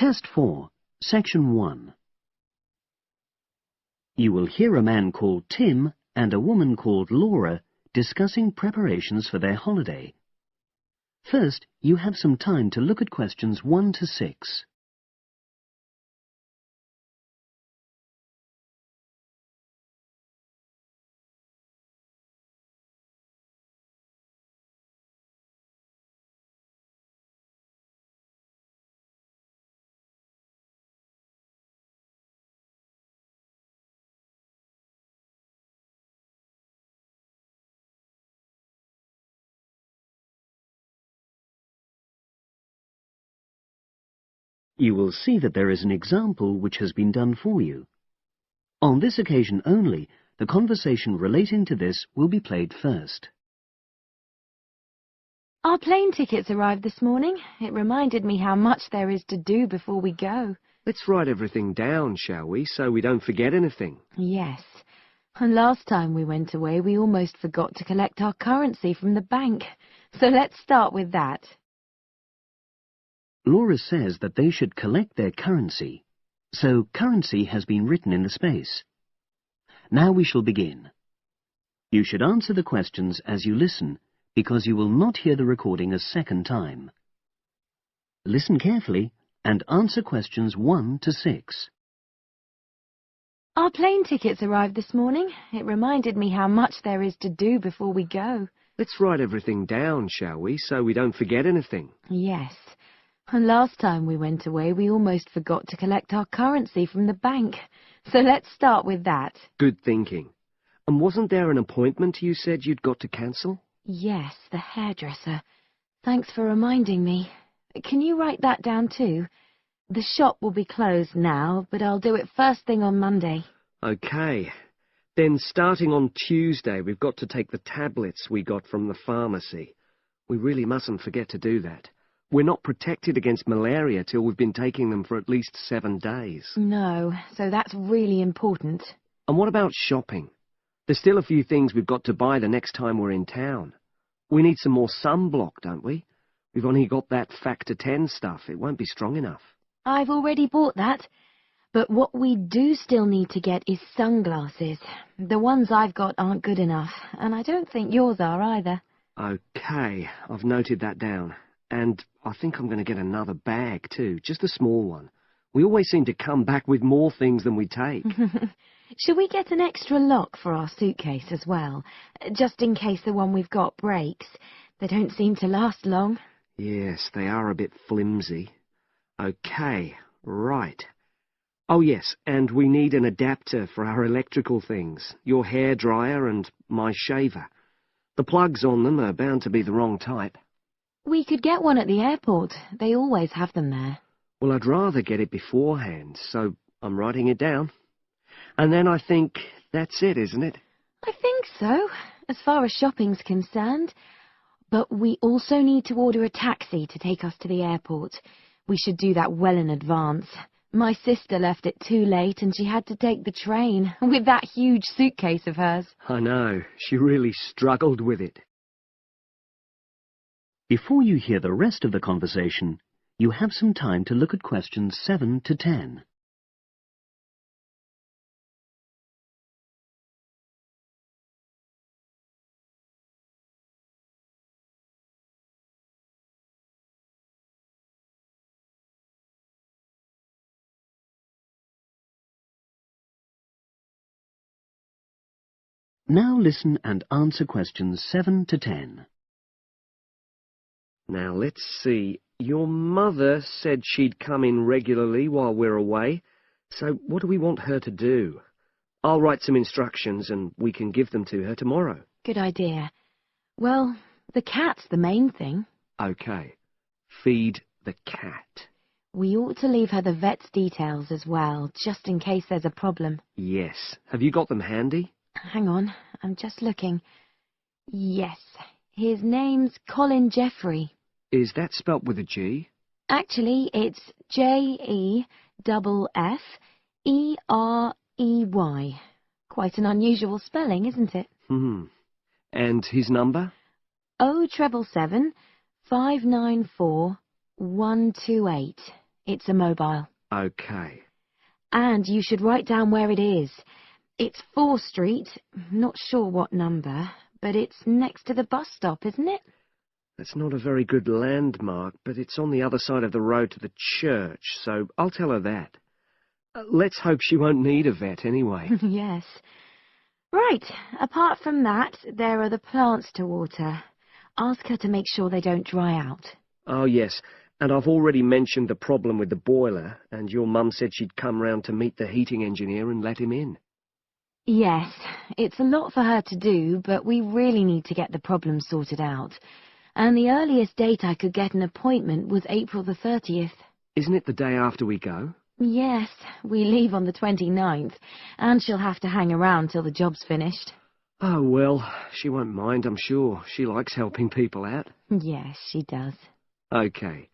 Test 4, Section 1. You will hear a man called Tim and a woman called Laura discussing preparations for their holiday. First, you have some time to look at questions 1 to 6. You will see that there is an example which has been done for you. On this occasion only, the conversation relating to this will be played first. Our plane tickets arrived this morning. It reminded me how much there is to do before we go. Let's write everything down, shall we, so we don't forget anything? Yes. And last time we went away, we almost forgot to collect our currency from the bank. So let's start with that. Laura says that they should collect their currency, so currency has been written in the space. Now we shall begin. You should answer the questions as you listen, because you will not hear the recording a second time. Listen carefully and answer questions 1 to 6. Our plane tickets arrived this morning. It reminded me how much there is to do before we go. Let's write everything down, shall we, so we don't forget anything? Yes. And last time we went away, we almost forgot to collect our currency from the bank. So let's start with that. Good thinking. And wasn't there an appointment you said you'd got to cancel? Yes, the hairdresser. Thanks for reminding me. Can you write that down too? The shop will be closed now, but I'll do it first thing on Monday. OK. Then starting on Tuesday, we've got to take the tablets we got from the pharmacy. We really mustn't forget to do that. We're not protected against malaria till we've been taking them for at least 7 days. No, so that's really important. And what about shopping? There's still a few things we've got to buy the next time we're in town. We need some more sunblock, don't we? We've only got that Factor 10 stuff. It won't be strong enough. I've already bought that. But what we do still need to get is sunglasses. The ones I've got aren't good enough, and I don't think yours are either. OK, I've noted that down. And I think I'm going to get another bag too, just a small one. We always seem to come back with more things than we take. Shall we get an extra lock for our suitcase as well, just in case the one we've got breaks? They don't seem to last long. Yes, they are a bit flimsy. OK, right. Oh yes, and we need an adapter for our electrical things, your hairdryer and my shaver. The plugs on them are bound to be the wrong type. We could get one at the airport. They always have them there. Well, I'd rather get it beforehand, so I'm writing it down. And then I think that's it, isn't it? I think so, as far as shopping's concerned. But we also need to order a taxi to take us to the airport. We should do that well in advance. My sister left it too late and she had to take the train with that huge suitcase of hers. I know. She really struggled with it. Before you hear the rest of the conversation, you have some time to look at questions 7 to 10. Now listen and answer questions 7 to 10. Now, let's see. Your mother said she'd come in regularly while we're away, so what do we want her to do? I'll write some instructions and we can give them to her tomorrow. Good idea. Well, the cat's the main thing. OK. Feed the cat. We ought to leave her the vet's details as well, just in case there's a problem. Yes. Have you got them handy? Hang on, I'm just looking. Yes, his name's Colin Jeffrey. Is that spelt with a G? Actually, it's Jeffrey. Quite an unusual spelling, isn't it? And his number? 077 594 128. It's a mobile. OK. And you should write down where it is. It's 4 Street, not sure what number, but it's next to the bus stop, isn't it? That's not a very good landmark, but it's on the other side of the road to the church, so I'll tell her that. Let's hope she won't need a vet anyway. Yes. Right, apart from that, there are the plants to water. Ask her to make sure they don't dry out. Oh, yes, and I've already mentioned the problem with the boiler, and your mum said she'd come round to meet the heating engineer and let him in. Yes, it's a lot for her to do, but we really need to get the problem sorted out. And the earliest date I could get an appointment was April the 30th. Isn't it the day after we go? Yes, we leave on the 29th, and she'll have to hang around till the job's finished. Oh, well, she won't mind, I'm sure. She likes helping people out. Yes, she does. OK.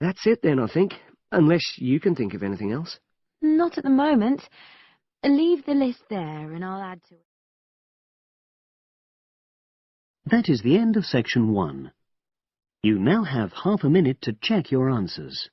That's it then, I think, unless you can think of anything else. Not at the moment. Leave the list there, and I'll add to it. That is the end of section 1. You now have half a minute to check your answers.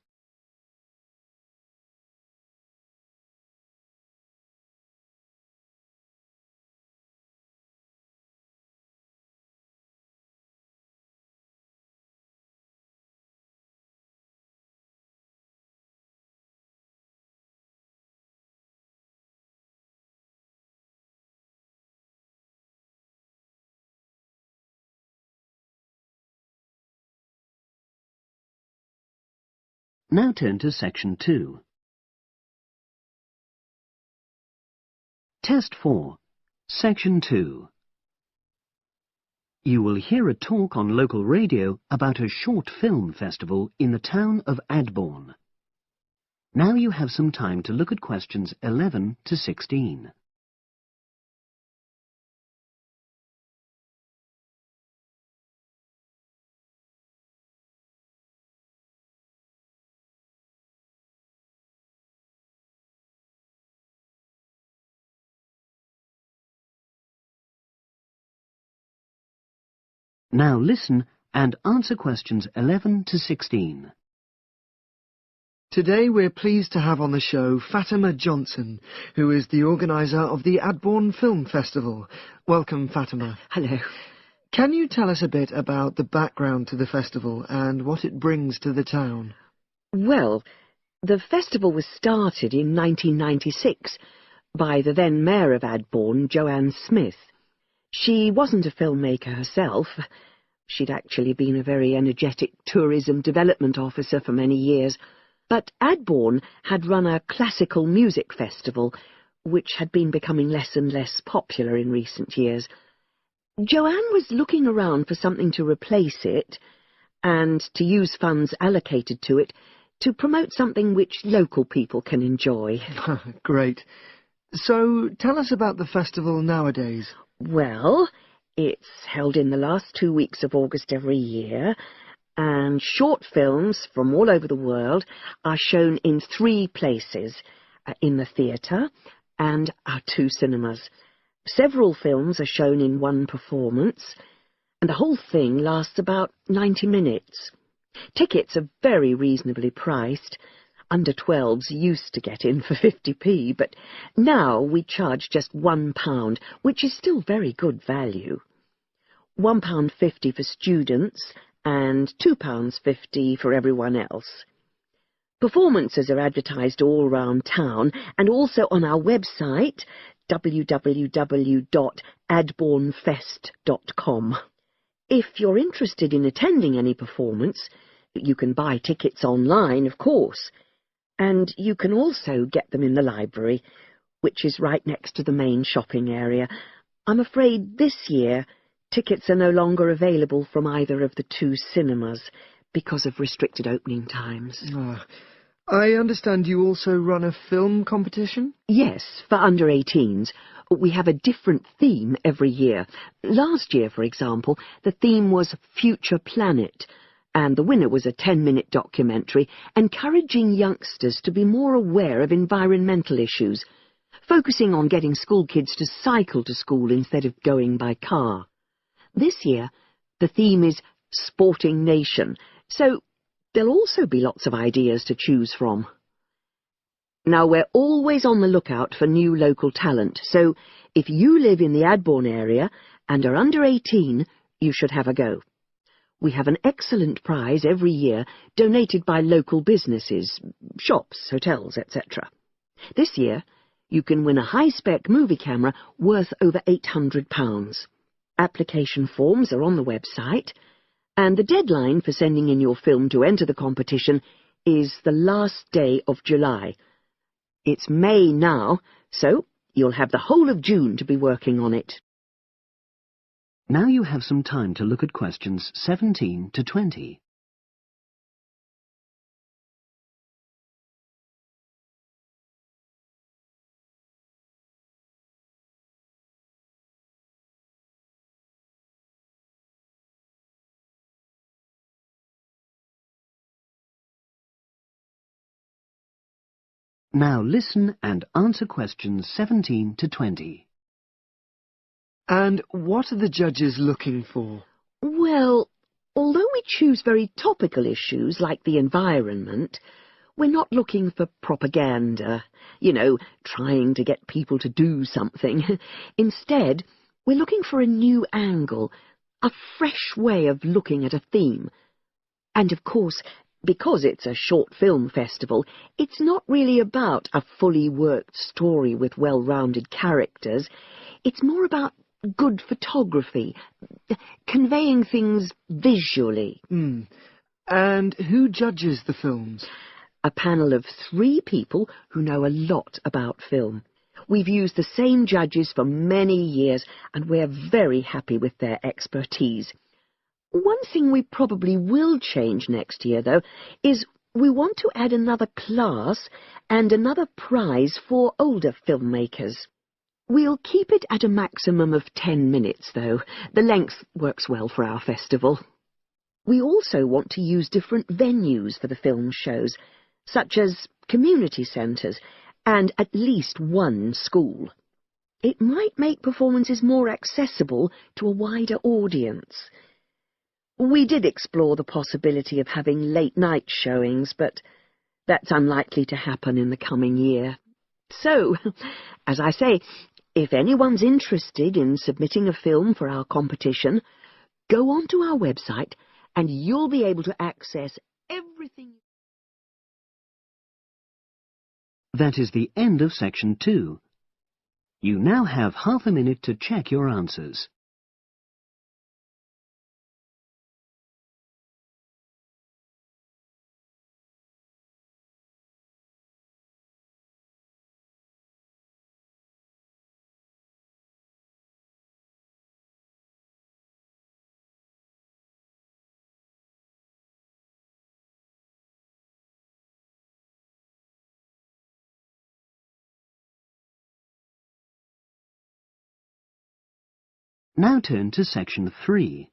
Now turn to section 2. Test 4, section 2. You will hear a talk on local radio about a short film festival in the town of Adborne. Now you have some time to look at questions 11 to 16. Now listen and answer questions 11 to 16. Today we're pleased to have on the show Fatima Johnson, who is the organiser of the Adborne Film Festival. Welcome, Fatima. Hello. Can you tell us a bit about the background to the festival and what it brings to the town? Well, the festival was started in 1996 by the then Mayor of Adborne, Joanne Smith. She wasn't a filmmaker herself. She'd actually been a very energetic tourism development officer for many years. But Adborne had run a classical music festival, which had been becoming less and less popular in recent years. Joanne was looking around for something to replace it, and to use funds allocated to it to promote something which local people can enjoy. Great. So, tell us about the festival nowadays. Well, it's held in the last 2 weeks of August every year, and short films from all over the world are shown in 3 places, in the theatre and our 2 cinemas. Several films are shown in one performance, and the whole thing lasts about 90 minutes. Tickets are very reasonably priced. Under 12s used to get in for 50p, but now we charge just £1, which is still very good value. £1.50 for students and £2.50 for everyone else. Performances are advertised all around town and also on our website, www.adbornefest.com. If you're interested in attending any performance, you can buy tickets online, of course. And you can also get them in the library, which is right next to the main shopping area. I'm afraid this year tickets are no longer available from either of the 2 cinemas because of restricted opening times. I understand you also run a film competition? Yes, for under 18s. We have a different theme every year. Last year, for example, the theme was Future Planet, and the winner was a 10-minute documentary encouraging youngsters to be more aware of environmental issues, focusing on getting school kids to cycle to school instead of going by car. This year, the theme is Sporting Nation, so There'll also be lots of ideas to choose from. Now, we're always on the lookout for new local talent, so if you live in the Adbourne area and are under 18, you should have a go. We have an excellent prize every year donated by local businesses, shops, hotels, etc. This year, you can win a high-spec movie camera worth over £800. Application forms are on the website, and the deadline for sending in your film to enter the competition is the last day of July. It's May now, so you'll have the whole of June to be working on it. Now you have some time to look at questions 17 to 20. Now listen and answer questions 17 to 20. And what are the judges looking for? Well, although we choose very topical issues like the environment, we're not looking for propaganda, trying to get people to do something. Instead, we're looking for a new angle, a fresh way of looking at a theme. And of course, because it's a short film festival, it's not really about a fully worked story with well-rounded characters. It's more about good photography, conveying things visually. And who judges the films? A panel of 3 people who know a lot about film. We've used the same judges for many years, and we're very happy with their expertise. One thing we probably will change next year, though, is we want to add another class and another prize for older filmmakers. We'll keep it at a maximum of 10 minutes, though. The length works well for our festival. We also want to use different venues for the film shows, such as community centres and at least one school. It might make performances more accessible to a wider audience. We did explore the possibility of having late-night showings, but that's unlikely to happen in the coming year. So, as I say, if anyone's interested in submitting a film for our competition, go onto our website and you'll be able to access everything. That is the end of section 2. You now have half a minute to check your answers. Now turn to section 3.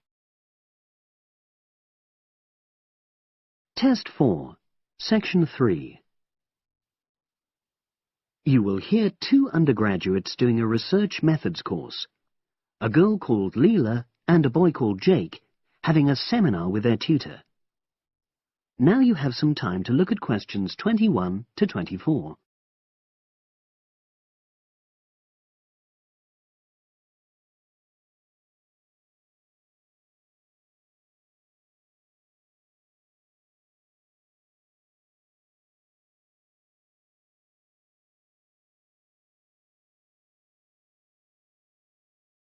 Test 4, section 3. You will hear 2 undergraduates doing a research methods course. A girl called Leela and a boy called Jake having a seminar with their tutor. Now you have some time to look at questions 21 to 24.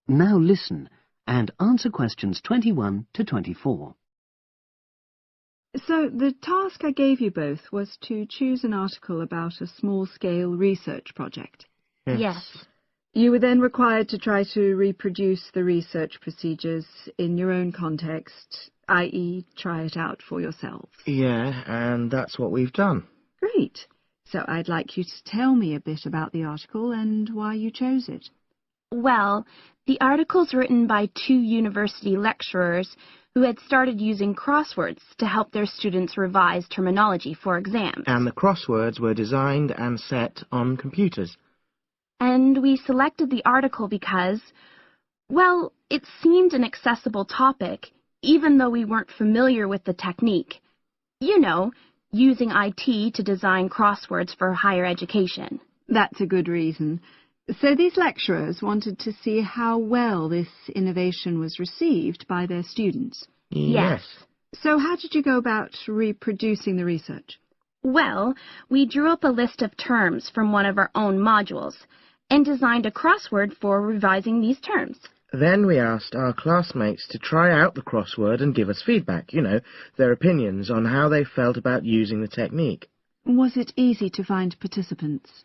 Now listen and answer questions 21 to 24. So the task I gave you both was to choose an article about a small-scale research project. Yes. You were then required to try to reproduce the research procedures in your own context, i.e. try it out for yourselves. Yeah, and that's what we've done. Great. So I'd like you to tell me a bit about the article and why you chose it. Well, the article's written by 2 university lecturers who had started using crosswords to help their students revise terminology for exams. And the crosswords were designed and set on computers. And we selected the article because, well, it seemed an accessible topic, even though we weren't familiar with the technique. You know, using IT to design crosswords for higher education. That's a good reason. So these lecturers wanted to see how well this innovation was received by their students. Yes. So how did you go about reproducing the research? Well, we drew up a list of terms from one of our own modules and designed a crossword for revising these terms. Then we asked our classmates to try out the crossword and give us feedback, their opinions on how they felt about using the technique. Was it easy to find participants?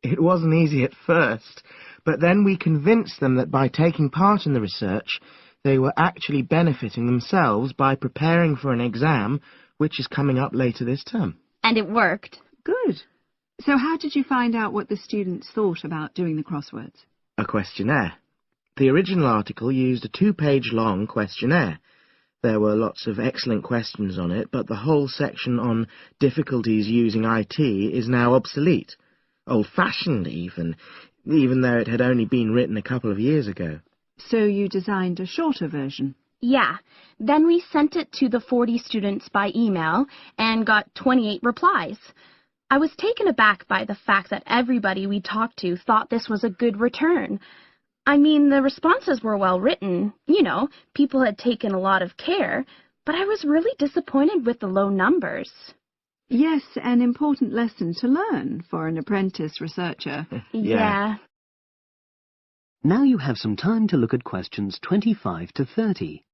It wasn't easy at first, but then we convinced them that by taking part in the research, they were actually benefiting themselves by preparing for an exam, which is coming up later this term. And it worked. Good. So how did you find out what the students thought about doing the crosswords? A questionnaire. The original article used a 2-page long questionnaire. There were lots of excellent questions on it, but the whole section on difficulties using IT is now obsolete. Old-fashioned even though it had only been written a couple of years ago. So you designed a shorter version? Yeah. Then we sent it to the 40 students by email and got 28 replies. I was taken aback by the fact that everybody we talked to thought this was a good return. I mean, the responses were well written. People had taken a lot of care, but I was really disappointed with the low numbers. Yes, an important lesson to learn for an apprentice researcher. Yeah. Now you have some time to look at questions 25 to 30.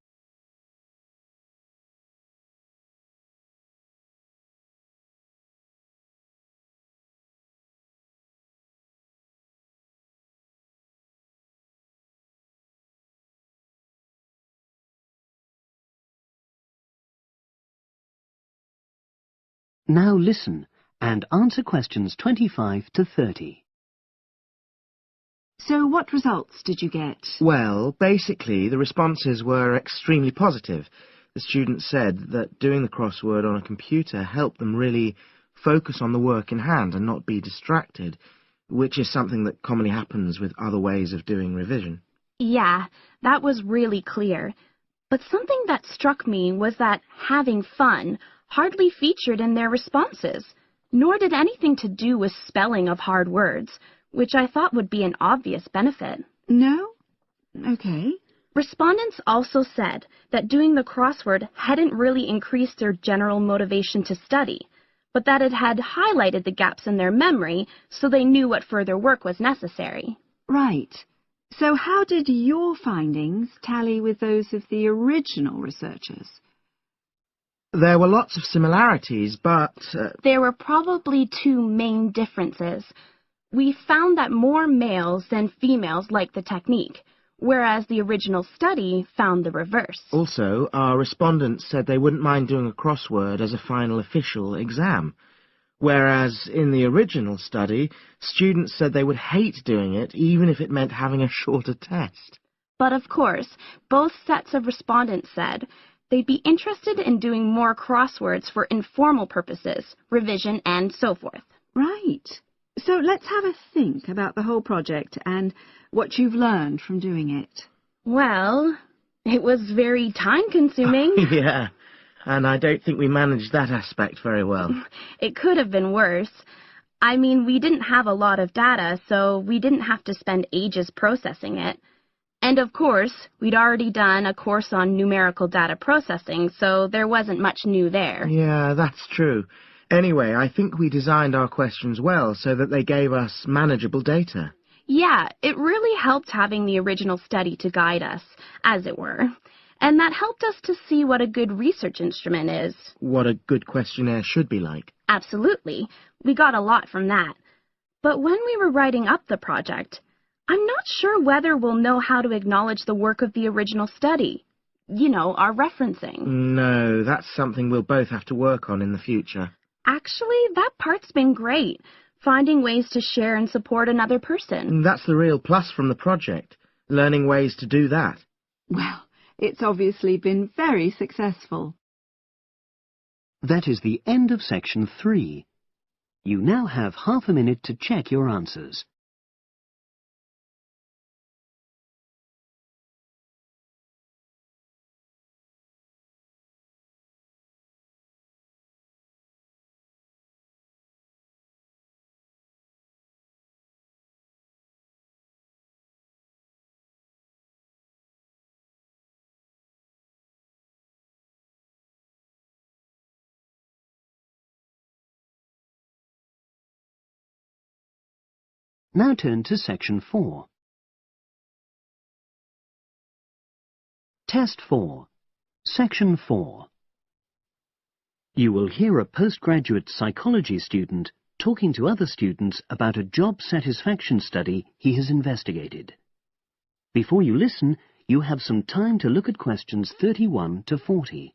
Now listen and answer questions 25 to 30. So what results did you get? Well, basically, the responses were extremely positive. The students said that doing the crossword on a computer helped them really focus on the work in hand and not be distracted, which is something that commonly happens with other ways of doing revision. Yeah, that was really clear. But something that struck me was that having fun hardly featured in their responses, nor did anything to do with spelling of hard words, which I thought would be an obvious benefit. No? Okay. Respondents also said that doing the crossword hadn't really increased their general motivation to study, but that it had highlighted the gaps in their memory so they knew what further work was necessary. Right. So how did your findings tally with those of the original researchers? There were lots of similarities, but... There were probably two main differences. We found that more males than females liked the technique, whereas the original study found the reverse. Also, our respondents said they wouldn't mind doing a crossword as a final official exam, whereas in the original study, students said they would hate doing it even if it meant having a shorter test. But of course, both sets of respondents said they'd be interested in doing more crosswords for informal purposes, revision, and so forth. Right. So let's have a think about the whole project and what you've learned from doing it. Well, it was very time-consuming. Yeah, and I don't think we managed that aspect very well. It could have been worse. I mean, we didn't have a lot of data, so we didn't have to spend ages processing it. And of course, we'd already done a course on numerical data processing, so there wasn't much new there. Yeah, that's true. Anyway, I think we designed our questions well so that they gave us manageable data. Yeah, it really helped having the original study to guide us, as it were. And that helped us to see what a good research instrument is. What a good questionnaire should be like. Absolutely. We got a lot from that. But when we were writing up the project, I'm not sure whether we'll know how to acknowledge the work of the original study. Our referencing. No, that's something we'll both have to work on in the future. Actually, that part's been great. Finding ways to share and support another person. That's the real plus from the project, learning ways to do that. Well, it's obviously been very successful. That is the end of section 3. You now have half a minute to check your answers. Now turn to Section 4. Test 4. Section 4. You will hear a postgraduate psychology student talking to other students about a job satisfaction study he has investigated. Before you listen, you have some time to look at questions 31 to 40.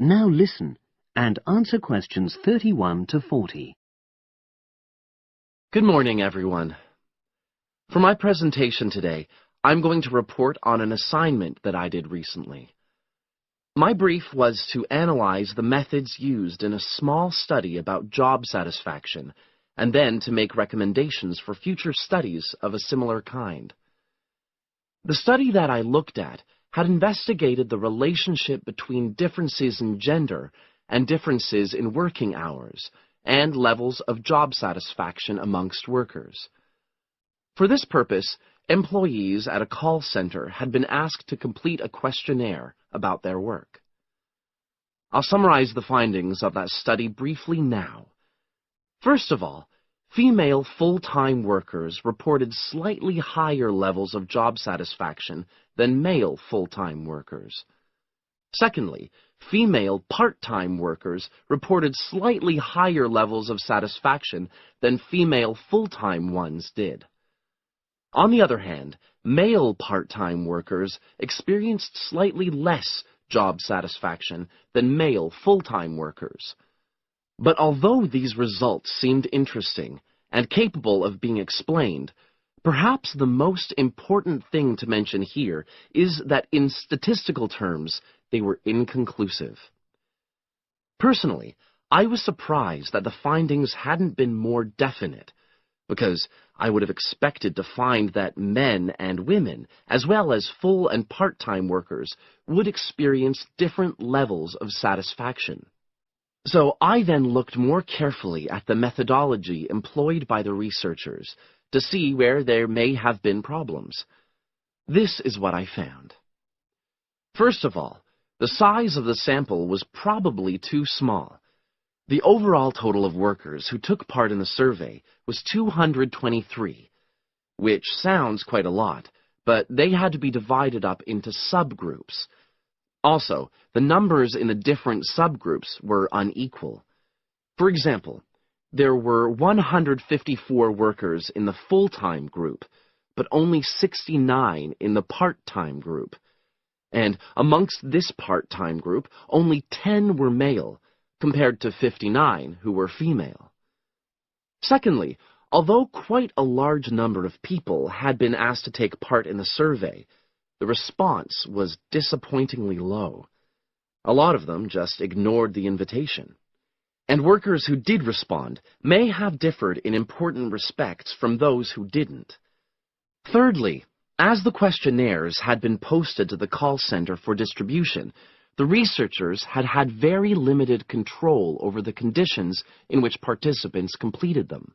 Now listen and answer questions 31 to 40. Good morning, everyone. For my presentation today, I'm going to report on an assignment that I did recently. My brief was to analyze the methods used in a small study about job satisfaction, and then to make recommendations for future studies of a similar kind. The study that I looked at had investigated the relationship between differences in gender and differences in working hours and levels of job satisfaction amongst workers. For this purpose, employees at a call center had been asked to complete a questionnaire about their work. I'll summarize the findings of that study briefly now. First of all, female full-time workers reported slightly higher levels of job satisfaction than male full-time workers. Secondly, female part-time workers reported slightly higher levels of satisfaction than female full-time ones did. On the other hand, male part-time workers experienced slightly less job satisfaction than male full-time workers. But although these results seemed interesting and capable of being explained, perhaps the most important thing to mention here is that in statistical terms, they were inconclusive. Personally, I was surprised that the findings hadn't been more definite, because I would have expected to find that men and women, as well as full and part-time workers, would experience different levels of satisfaction. So I then looked more carefully at the methodology employed by the researchers to see where there may have been problems. This is what I found. First of all, the size of the sample was probably too small. The overall total of workers who took part in the survey was 223, which sounds quite a lot, but they had to be divided up into subgroups. Also, the numbers in the different subgroups were unequal. For example, there were 154 workers in the full-time group, but only 69 in the part-time group. And amongst this part-time group, only 10 were male, compared to 59 who were female. Secondly, although quite a large number of people had been asked to take part in the survey, the response was disappointingly low. A lot of them just ignored the invitation. And workers who did respond may have differed in important respects from those who didn't. Thirdly, as the questionnaires had been posted to the call center for distribution, the researchers had had very limited control over the conditions in which participants completed them.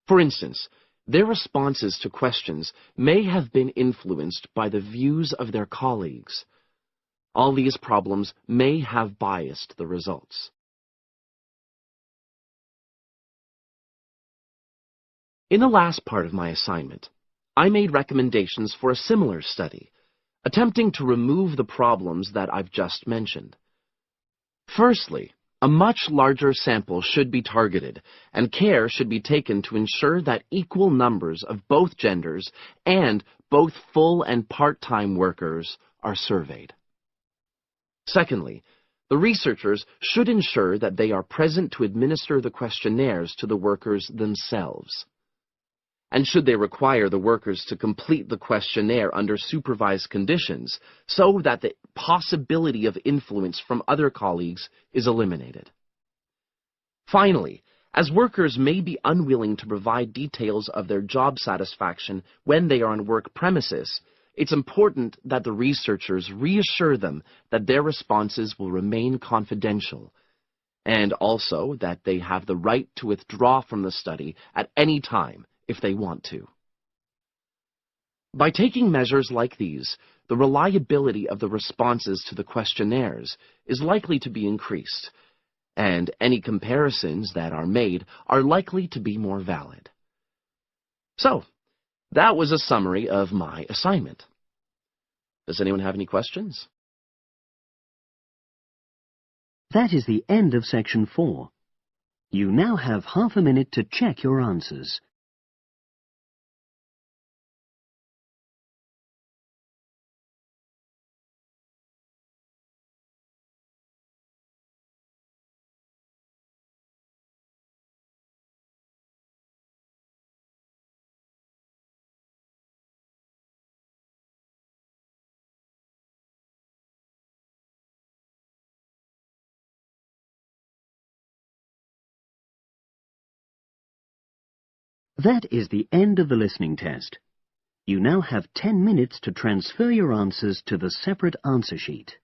For instance, their responses to questions may have been influenced by the views of their colleagues. All these problems may have biased the results. In the last part of my assignment, I made recommendations for a similar study, attempting to remove the problems that I've just mentioned. Firstly, a much larger sample should be targeted, and care should be taken to ensure that equal numbers of both genders and both full and part-time workers are surveyed. Secondly, The researchers should ensure that they are present to administer the questionnaires to the workers themselves. And should they require the workers to complete the questionnaire under supervised conditions so that the possibility of influence from other colleagues is eliminated. Finally, as workers may be unwilling to provide details of their job satisfaction when they are on work premises, it's important that the researchers reassure them that their responses will remain confidential, and also that they have the right to withdraw from the study at any time if they want to. By taking measures like these, the reliability of the responses to the questionnaires is likely to be increased, and any comparisons that are made are likely to be more valid. So, that was a summary of my assignment. Does anyone have any questions? That is the end of section 4. You now have half a minute to check your answers. That is the end of the listening test. You now have 10 minutes to transfer your answers to the separate answer sheet.